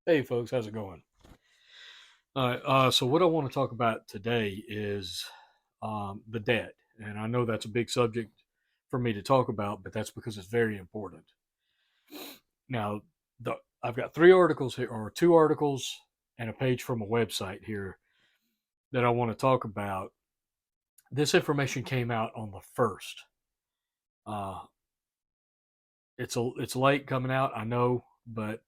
Hey folks, how's it going? All right, so what I want to talk about today is the debt, and I know that's a big subject for me to talk about, but that's because it's very important. Now, I've got three articles here, or two articles, and a page from a website here that I want to talk about. This information came out on the first. Uh, it's late coming out, I know, but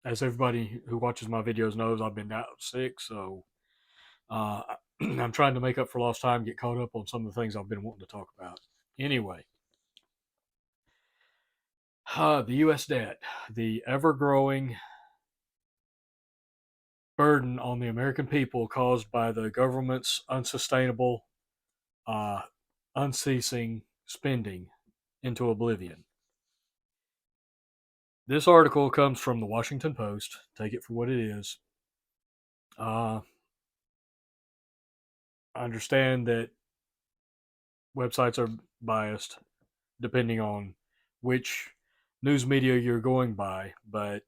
as everybody who watches my videos knows, I've been out sick, so Uh, I'm trying to make up for lost time, get caught up on some of the things I've been wanting to talk about. Anyway, the U.S. debt, the ever growing burden on the American people caused by the government's unsustainable, uh, unceasing spending into oblivion. This article comes from the Washington Post. Take it for what it is. I understand that websites are biased depending on which news media you're going by, but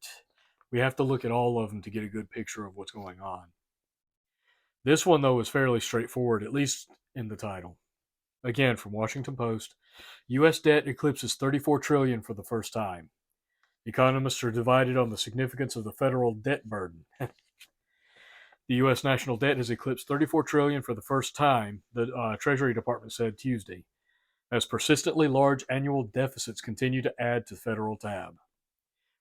we have to look at all of them to get a good picture of what's going on. This one, though, is fairly straightforward, at least in the title. Again, from Washington Post, U.S. debt eclipses 34 trillion for the first time. Economists are divided on the significance of the federal debt burden. The U.S. national debt has eclipsed 34 trillion for the first time, the Treasury Department said Tuesday, as persistently large annual deficits continue to add to the federal tab.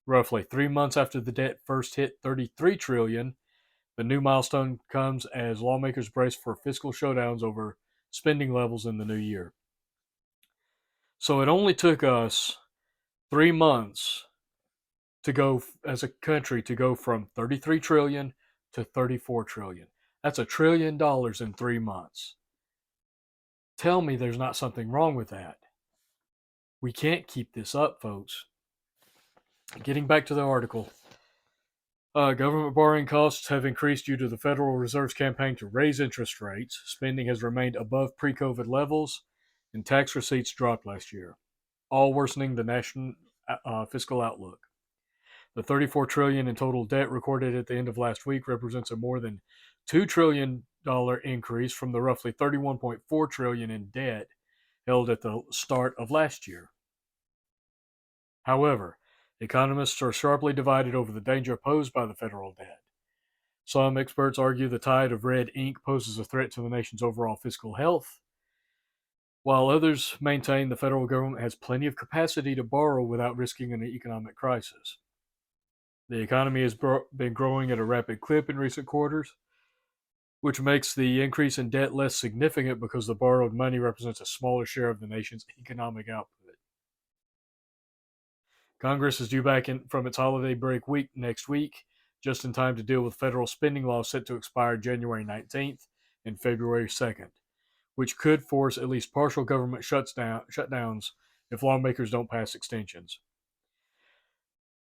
Roughly 3 months after the debt first hit 33 trillion, the new milestone comes as lawmakers brace for fiscal showdowns over spending levels in the new year. So it only took us 3 months to go as a country to go from 33 trillion to 34 trillion. That's $1 trillion in 3 months. Tell me there's not something wrong with that. We can't keep this up, folks. Getting back to the article, government borrowing costs have increased due to the Federal Reserve's campaign to raise interest rates. Spending has remained above pre COVID levels, and tax receipts dropped last year, all worsening the national fiscal outlook. The 34 trillion in total debt recorded at the end of last week represents a more than $2 trillion increase from the roughly 31.4 trillion in debt held at the start of last year. However, economists are sharply divided over the danger posed by the federal debt. Some experts argue the tide of red ink poses a threat to the nation's overall fiscal health, while others maintain the federal government has plenty of capacity to borrow without risking an economic crisis. The economy has been growing at a rapid clip in recent quarters, which makes the increase in debt less significant because the borrowed money represents a smaller share of the nation's economic output. Congress is due back from its holiday break week next week, just in time to deal with federal spending laws set to expire January 19th and February 2nd, which could force at least partial government shutdowns if lawmakers don't pass extensions.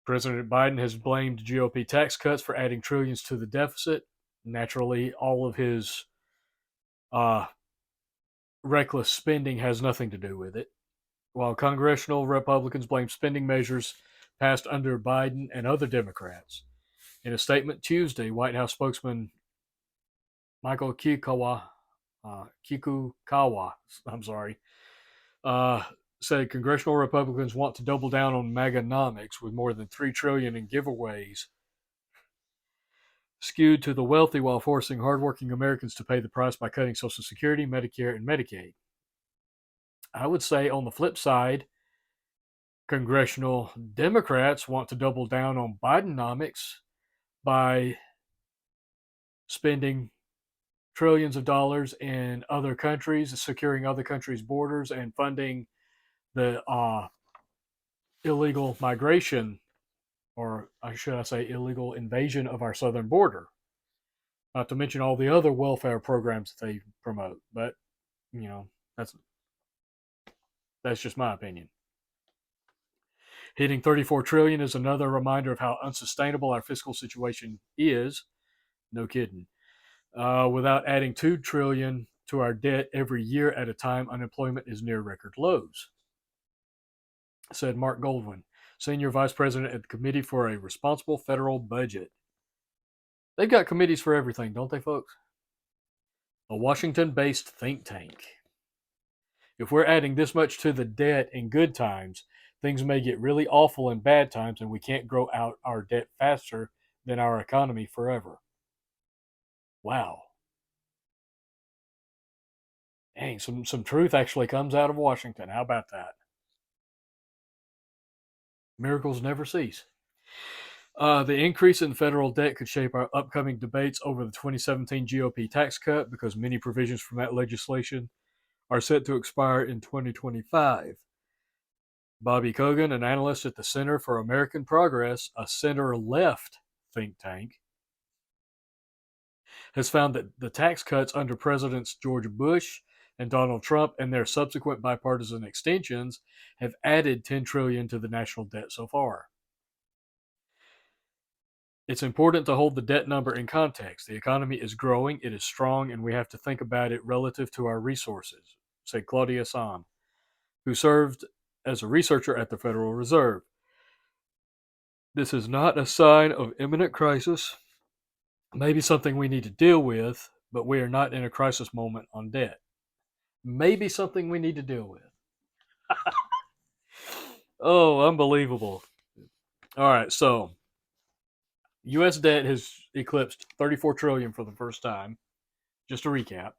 President Biden has blamed GOP tax cuts for adding trillions to the deficit. Naturally, all of his uh, reckless spending has nothing to do with it. While congressional Republicans blame spending measures passed under Biden and other Democrats. In a statement Tuesday, White House spokesman Michael Kikukawa, uh, said congressional Republicans want to double down on MAGAnomics with more than $3 trillion in giveaways skewed to the wealthy while forcing hardworking Americans to pay the price by cutting Social Security, Medicare, and Medicaid. I would say on the flip side, congressional Democrats want to double down on Bidenomics by spending trillions of dollars in other countries, securing other countries' borders, and funding the illegal migration, or should I say, illegal invasion of our southern border. Not to mention all the other welfare programs that they promote. But you know, that's just my opinion. Hitting 34 trillion is another reminder of how unsustainable our fiscal situation is. No kidding. Without adding 2 trillion to our debt every year at a time, unemployment is near record lows, said Mark Goldwyn, Senior Vice President at the Committee for a Responsible Federal Budget. They've got committees for everything, don't they, folks? A Washington based think tank. If we're adding this much to the debt in good times, things may get really awful in bad times, and we can't grow out our debt faster than our economy forever. Wow. Dang, some truth actually comes out of Washington. How about that? Miracles never cease. The increase in federal debt could shape our upcoming debates over the 2017 GOP tax cut because many provisions from that legislation are set to expire in 2025. Bobby Kogan, an analyst at the Center for American Progress, a center-left think tank, has found that the tax cuts under Presidents George Bush and Donald Trump and their subsequent bipartisan extensions have added $10 trillion to the national debt so far. It's important to hold the debt number in context. The economy is growing, it is strong, and we have to think about it relative to our resources, said Claudia San, who served as a researcher at the Federal Reserve. This is not a sign of imminent crisis, maybe something we need to deal with, but we are not in a crisis moment on debt. Maybe something we need to deal with. Oh, unbelievable. All right, so U.S. debt has eclipsed $34 trillion for the first time. Just to recap,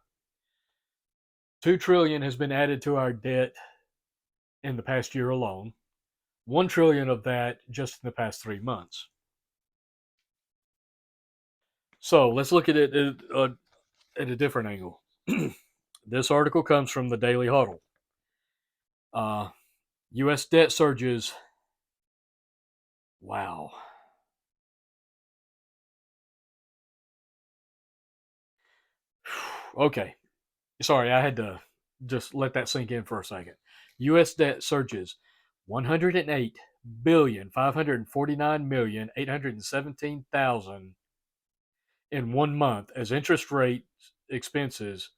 $2 trillion has been added to our debt in the past year alone. $1 trillion of that just in the past 3 months. So let's look at it at a different angle. This article comes from the Daily Huddle. U.S. debt surges. Wow. Okay. Sorry, I had to just let that sink in for a second. U.S. debt surges 108,549,817,000 in 1 month as interest rate expenses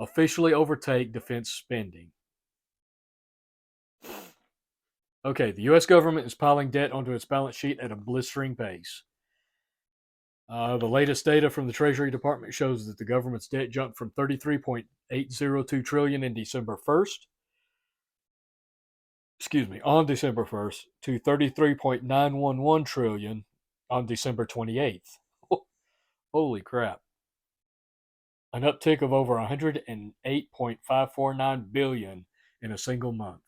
officially overtake defense spending. Okay, the U.S. government is piling debt onto its balance sheet at a blistering pace. The latest data from the Treasury Department shows that the government's debt jumped from $33.802 trillion in December 1st, on December 1st, to $33.911 trillion on December 28th. Holy crap. An uptick of over $108.549 billion in a single month.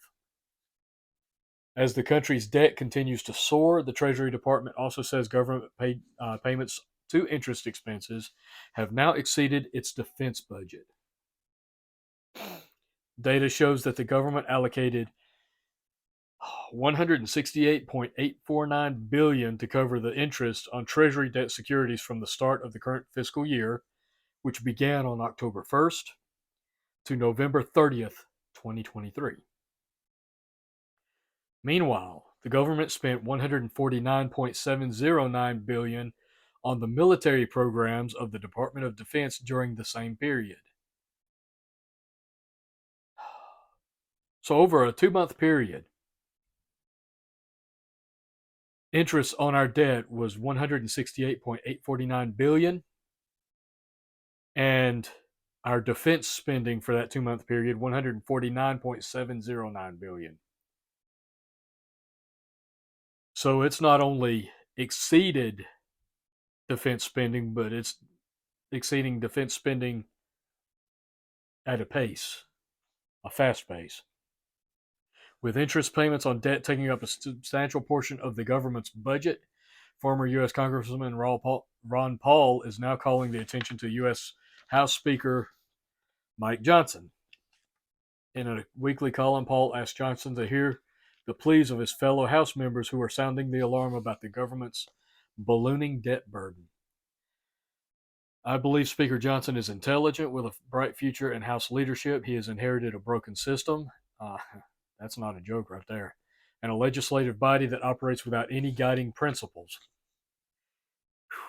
As the country's debt continues to soar, the Treasury Department also says government payments to interest expenses have now exceeded its defense budget. Data shows that the government allocated $168.849 billion to cover the interest on Treasury debt securities from the start of the current fiscal year, which began on October 1st, to November 30th, 2023. Meanwhile, the government spent $149.709 billion on the military programs of the Department of Defense during the same period. So over a 2-month period, interest on our debt was $168.849 billion, and our defense spending for that 2-month period, $149.709 billion. So it's not only exceeded defense spending, but it's exceeding defense spending at a fast pace. With interest payments on debt taking up a substantial portion of the government's budget, former U.S. Congressman Ron Paul is now calling the attention to U.S. House Speaker Mike Johnson. In a weekly column, Paul asked Johnson to hear the pleas of his fellow House members who are sounding the alarm about the government's ballooning debt burden. I believe Speaker Johnson is intelligent with a bright future in House leadership. He has inherited a broken system. That's not a joke right there. And a legislative body that operates without any guiding principles.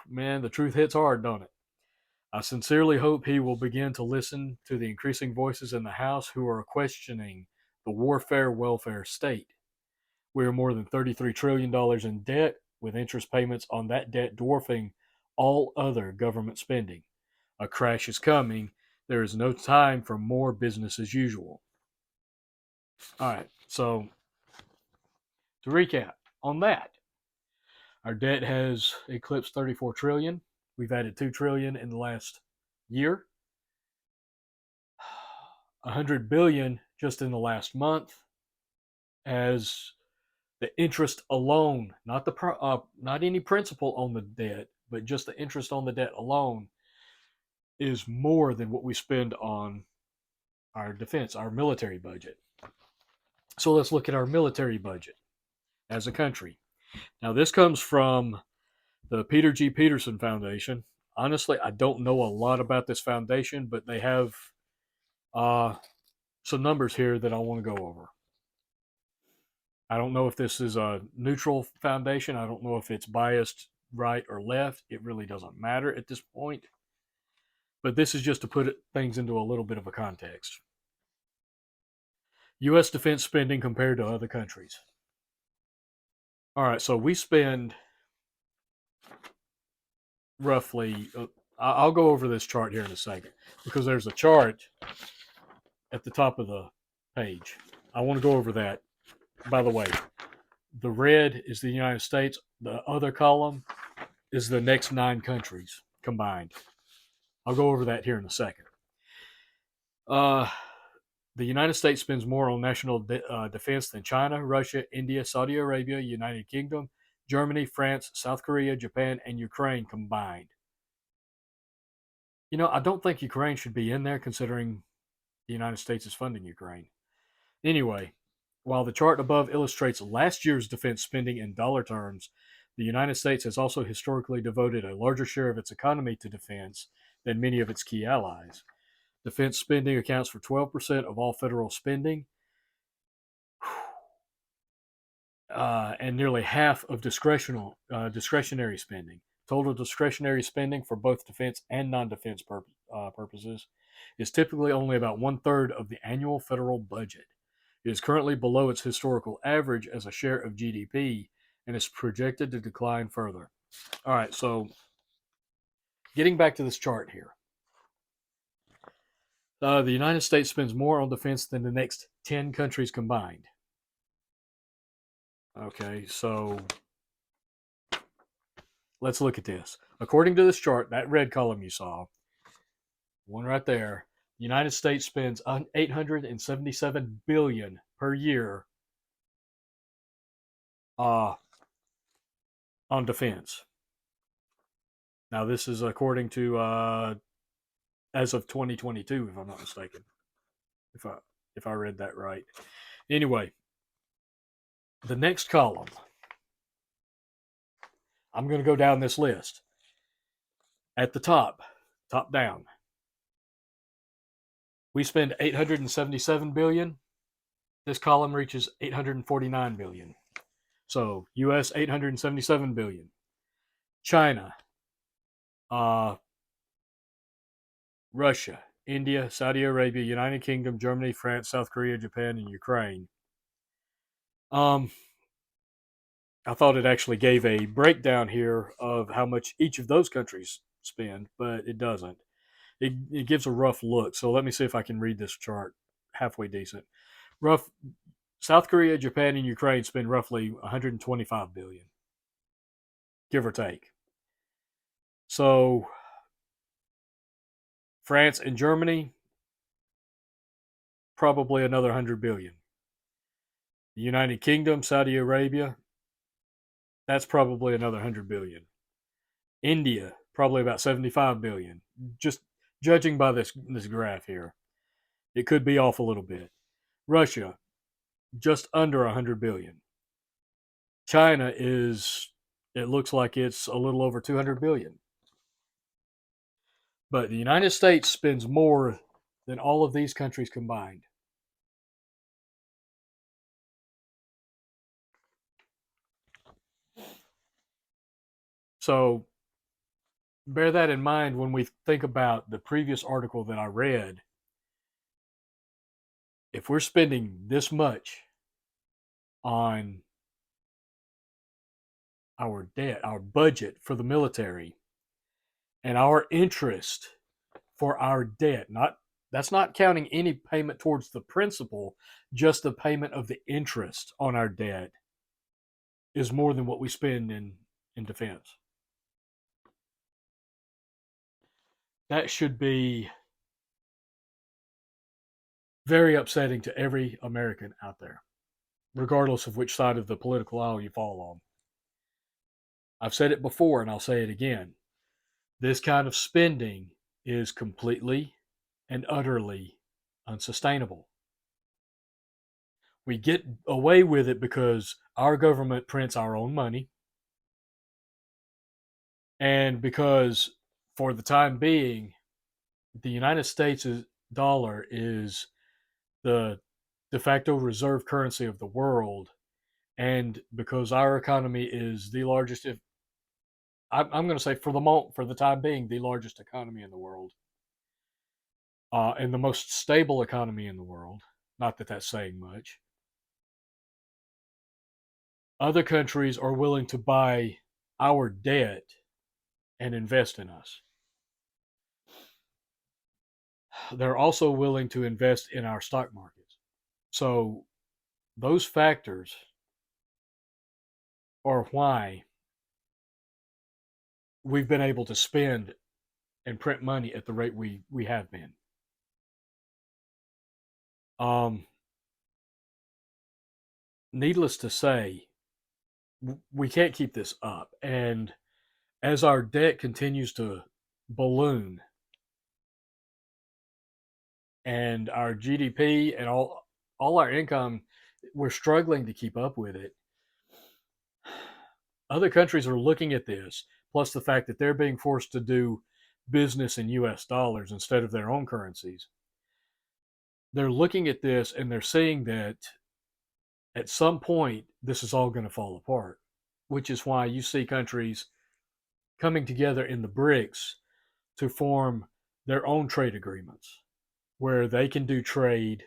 Man, the truth hits hard, don't it? I sincerely hope he will begin to listen to the increasing voices in the House who are questioning the warfare welfare state. We are more than $33 trillion in debt, with interest payments on that debt dwarfing all other government spending. A crash is coming. There is no time for more business as usual. All right, so to recap on that, our debt has eclipsed 34 trillion. We've added 2 trillion in the last year. 100 billion just in the last month, as the interest alone, not any principal on the debt, but just the interest on the debt alone is more than what we spend on our defense, our military budget. So let's look at our military budget as a country. Now, this comes from the Peter G. Peterson Foundation. Honestly, I don't know a lot about this foundation, but they have some numbers here that I want to go over. I don't know if this is a neutral foundation. I don't know if it's biased right or left. It really doesn't matter at this point. But this is just to put things into a little bit of a context. U.S. defense spending compared to other countries. All right, so we spend roughly, I'll go over this chart here in a second, because there's a chart at the top of the page. I want to go over that. By the way, the red is the United States. The other column is the next 9 countries combined. I'll go over that here in a second. The United States spends more on national defense than China, Russia, India, Saudi Arabia, United Kingdom, Germany, France, South Korea, Japan, and Ukraine combined. You know, I don't think Ukraine should be in there, considering the United States is funding Ukraine. Anyway, while the chart above illustrates last year's defense spending in dollar terms, the United States has also historically devoted a larger share of its economy to defense than many of its key allies. Defense spending accounts for 12% of all federal spending, and nearly half of discretionary spending. Total discretionary spending for both defense and non-defense purposes is typically only about 1/3 of the annual federal budget. It is currently below its historical average as a share of GDP and is projected to decline further. All right, so getting back to this chart here. The United States spends more on defense than the next 10 countries combined. Okay, so let's look at this. According to this chart, that red column you saw, one right there, the United States spends $877 billion per year on defense. Now, this is according to as of 2022, if I'm not mistaken, if I read that right. Anyway, the next column, I'm going to go down this list. At the top down, we spend $877 billion. This column reaches $849 billion. So U.S. $877 billion. China, Russia, India, Saudi Arabia, United Kingdom, Germany, France, South Korea, Japan, and Ukraine. I thought it actually gave a breakdown here of how much each of those countries spend, but it doesn't. It gives a rough look. So let me see if I can read this chart halfway decent. South Korea, Japan, and Ukraine spend roughly $125 billion, give or take. So France and Germany, probably another $100 billion. The United Kingdom, Saudi Arabia, that's probably another $100 billion. India, probably about $75 billion. Just judging by this graph here, it could be off a little bit. Russia, just under $100 billion. China it looks like it's a little over $200 billion. But the United States spends more than all of these countries combined. So bear that in mind when we think about the previous article that I read. If we're spending this much on our debt, our budget for the military, and our interest for our debt. Not That's not counting any payment towards the principal, just the payment of the interest on our debt is more than what we spend in defense. That should be very upsetting to every American out there, regardless of which side of the political aisle you fall on. I've said it before and I'll say it again. This kind of spending is completely and utterly unsustainable. We get away with it because our government prints our own money, and because for the time being, the United States dollar is the de facto reserve currency of the world, and because our economy is the largest, if I'm going to say for the time being, the largest economy in the world, and the most stable economy in the world. Not that that's saying much. Other countries are willing to buy our debt and invest in us. They're also willing to invest in our stock markets. So those factors are why we've been able to spend and print money at the rate we have been. Um, Needless to say, we can't keep this up. And as our debt continues to balloon and our GDP and all our income, we're struggling to keep up with it. Other countries are looking at this, plus the fact that they're being forced to do business in US dollars instead of their own currencies. They're looking at this and they're seeing that at some point this is all going to fall apart, which is why you see countries coming together in the BRICS to form their own trade agreements where they can do trade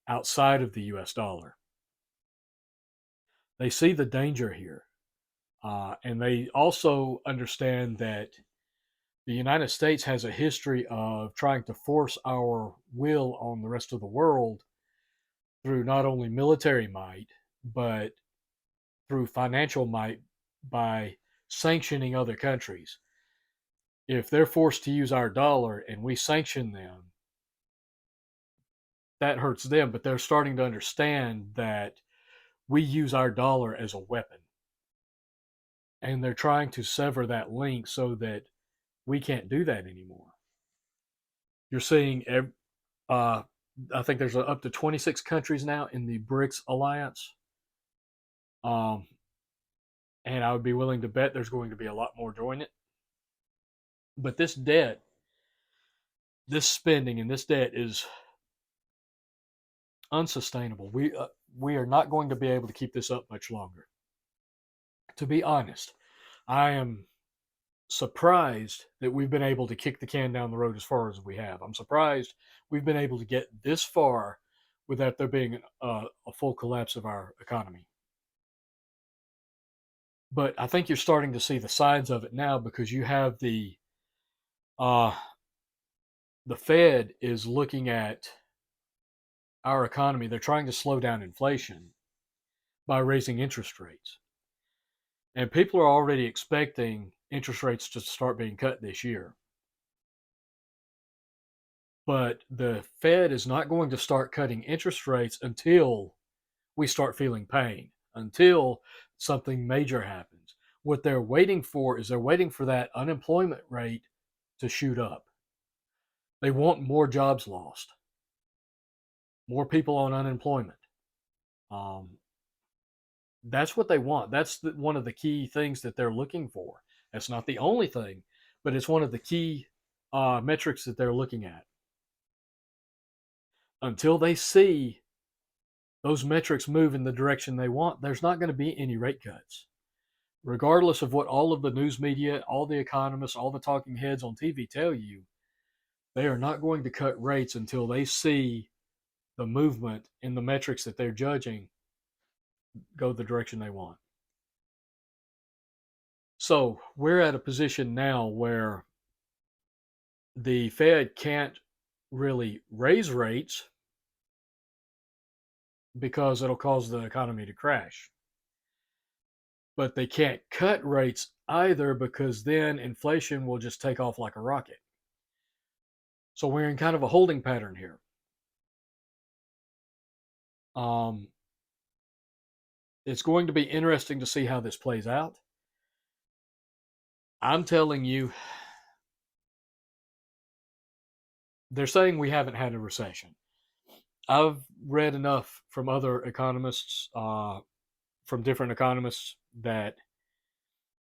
outside of the US dollar. They see the danger here. And they also understand that the United States has a history of trying to force our will on the rest of the world through not only military might, but through financial might by sanctioning other countries. If they're forced to use our dollar and we sanction them, that hurts them, but they're starting to understand that we use our dollar as a weapon. And they're trying to sever that link so that we can't do that anymore. You're seeing, uh, I think there's up to 26 countries now in the BRICS alliance. Um, and I would be willing to bet there's going to be a lot more join it. But this debt, this spending, and this debt is unsustainable. We are not going to be able to keep this up much longer. To be honest, I am surprised that we've been able to kick the can down the road as far as we have. I'm surprised we've been able to get this far without there being a full collapse of our economy. But I think you're starting to see the signs of it now because you have uh, the Fed is looking at our economy. They're trying to slow down inflation by raising interest rates. And people are already expecting interest rates to start being cut this year. But the Fed is not going to start cutting interest rates until we start feeling pain, until something major happens. What they're waiting for is they're waiting for that unemployment rate to shoot up. They want more jobs lost, more people on unemployment. Um, that's what they want. That's one of the key things that they're looking for. That's not the only thing, but it's one of the key metrics that they're looking at. Until they see those metrics move in the direction they want, there's not going to be any rate cuts. Regardless of what all of the news media, all the economists, all the talking heads on TV tell you, they are not going to cut rates until they see the movement in the metrics that they're judging go the direction they want. So we're at a position now where the Fed can't really raise rates because it'll cause the economy to crash. But they can't cut rates either because then inflation will just take off like a rocket. So we're in kind of a holding pattern here. Um, it's going to be interesting to see how this plays out. I'm telling you, they're saying we haven't had a recession. I've read enough from other economists, from different economists, that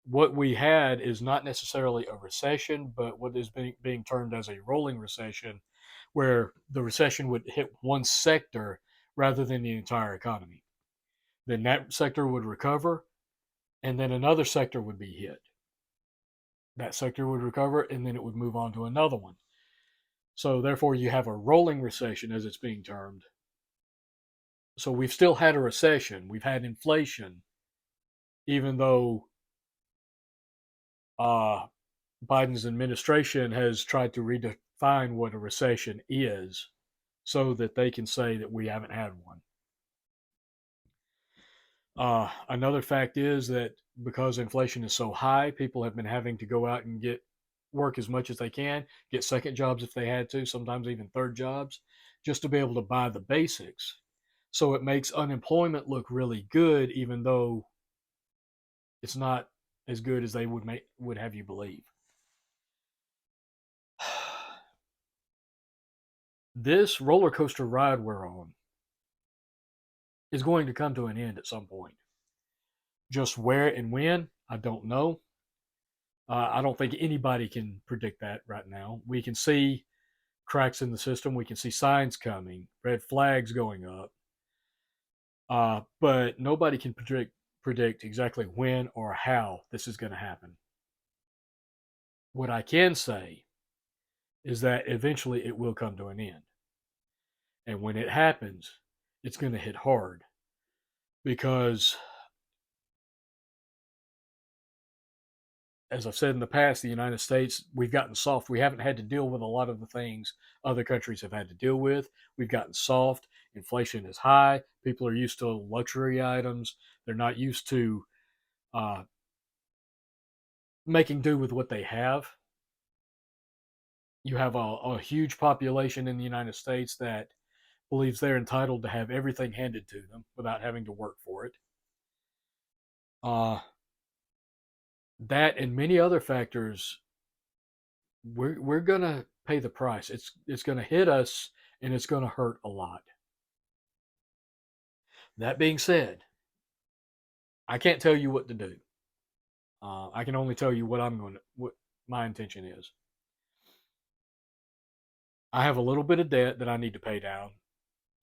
what we had is not necessarily a recession, but what is being termed as a rolling recession, where the recession would hit one sector rather than the entire economy. Then that sector would recover, and then another sector would be hit. That sector would recover, and then it would move on to another one. So, therefore, you have a rolling recession, as it's being termed. So, we've still had a recession, we've had inflation, even though uh, Biden's administration has tried to redefine what a recession is so that they can say that we haven't had one. Another fact is that because inflation is so high, people have been having to go out and get work as much as they can, get second jobs if they had to, sometimes even third jobs, just to be able to buy the basics. So it makes unemployment look really good, even though it's not as good as they would have you believe. This roller coaster ride we're on is going to come to an end at some point. Just where and when, I don't know. I don't think anybody can predict that right now. We can see cracks in the system. We can see signs coming, red flags going up, but nobody can predict exactly when or how this is going to happen. What I can say is that eventually it will come to an end, and when it happens, it's going to hit hard because, as I've said in the past, the United States, we've gotten soft. We haven't had to deal with a lot of the things other countries have had to deal with. We've gotten soft. Inflation is high. People are used to luxury items. They're not used to uh, making do with what they have. You have a huge population in the United States that believes they're entitled to have everything handed to them without having to work for it. Uh, that and many other factors, we're gonna pay the price. It's gonna hit us, and it's gonna hurt a lot. That being said, I can't tell you what to do. I can only tell you what my intention is. I have a little bit of debt that I need to pay down.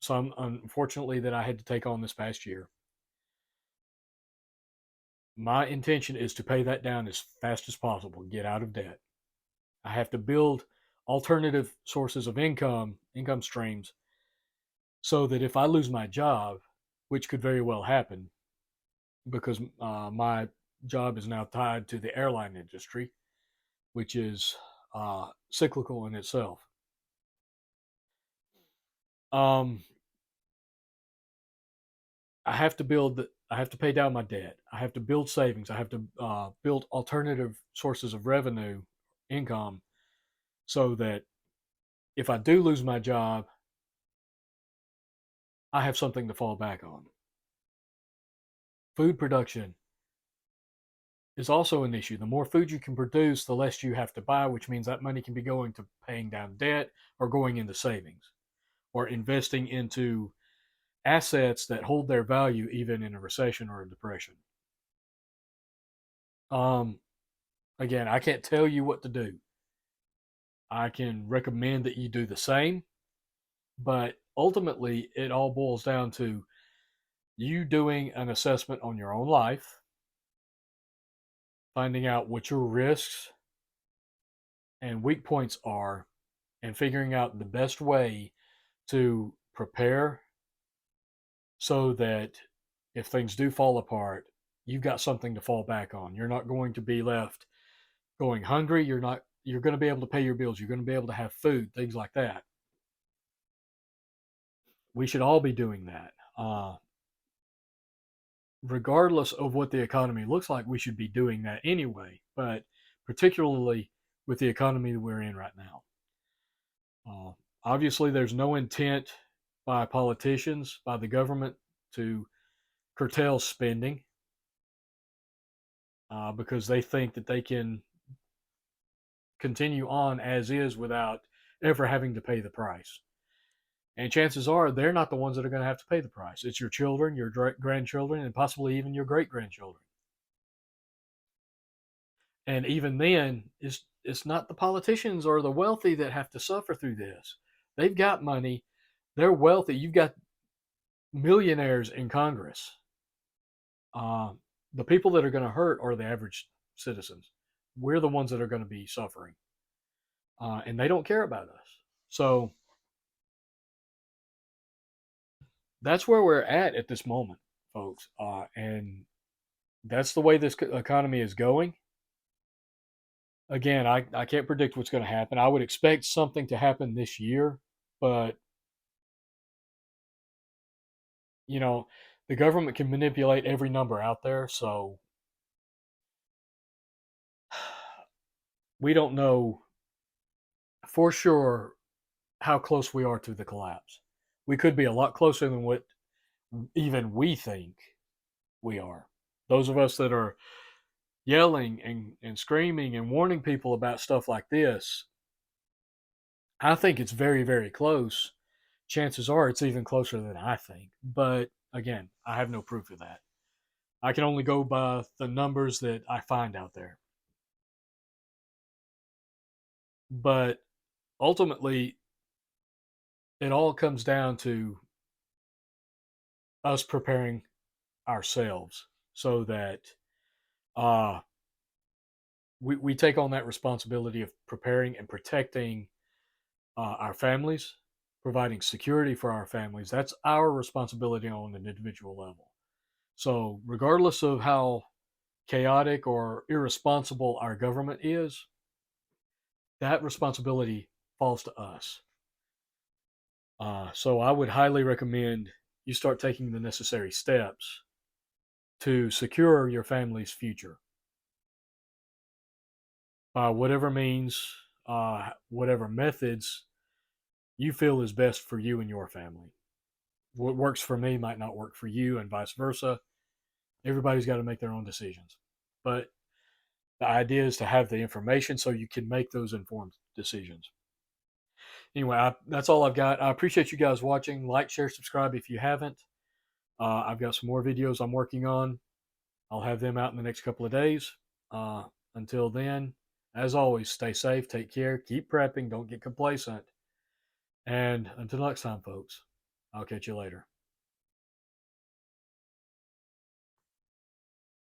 Some, unfortunately, that I had to take on this past year. My intention is to pay that down as fast as possible, get out of debt. I have to build alternative sources of income streams, so that if I lose my job, which could very well happen because my job is now tied to the airline industry, which is cyclical in itself. Um, I have to pay down my debt. I have to build savings. I have to build alternative sources of revenue, income, so that if I do lose my job, I have something to fall back on. Food production is also an issue. The more food you can produce, the less you have to buy, which means that money can be going to paying down debt or going into savings or investing into assets that hold their value even in a recession or a depression. Um, Again, I can't tell you what to do. I can recommend that you do the same, but ultimately, it all boils down to you doing an assessment on your own life, finding out what your risks and weak points are, and figuring out the best way to prepare so that if things do fall apart, you've got something to fall back on. You're not going to be left going hungry. You're going to be able to pay your bills. You're going to be able to have food, things like that. We should all be doing that. Regardless of what the economy looks like, we should be doing that anyway, but particularly with the economy that we're in right now. Uh, Obviously, there's no intent by politicians, by the government, to curtail spending because they think that they can continue on as is without ever having to pay the price. And chances are they're not the ones that are going to have to pay the price. It's your children, your grandchildren, and possibly even your great grandchildren. And even then, it's not the politicians or the wealthy that have to suffer through this. They've got money, they're wealthy. You've got millionaires in Congress. Uh, the people that are going to hurt are the average citizens. We're the ones that are going to be suffering, and they don't care about us. So that's where we're at this moment, folks. And that's the way this economy is going. Again, I can't predict what's going to happen. I would expect something to happen this year, but you know, the government can manipulate every number out there, so we don't know for sure how close we are to the collapse. We could be a lot closer than what even we think we are. Those of us that are yelling and screaming and warning people about stuff like this, I think it's very, very close. Chances are it's even closer than I think. But again, I have no proof of that. I can only go by the numbers that I find out there. But ultimately, it all comes down to us preparing ourselves so that uh, we take on that responsibility of preparing and protecting our families, providing security for our families. That's our responsibility on an individual level. So, regardless of how chaotic or irresponsible our government is, that responsibility falls to us. So, I would highly recommend you start taking the necessary steps to secure your family's future by whatever means, whatever methods you feel is best for you and your family. What works for me might not work for you, and vice versa. Everybody's got to make their own decisions. But the idea is to have the information so you can make those informed decisions. Anyway, that's all I've got. I appreciate you guys watching. Like, share, subscribe if you haven't. I've got some more videos I'm working on. I'll have them out in the next couple of days. Uh, until then, as always, stay safe, take care, keep prepping, don't get complacent. And until next time, folks, I'll catch you later.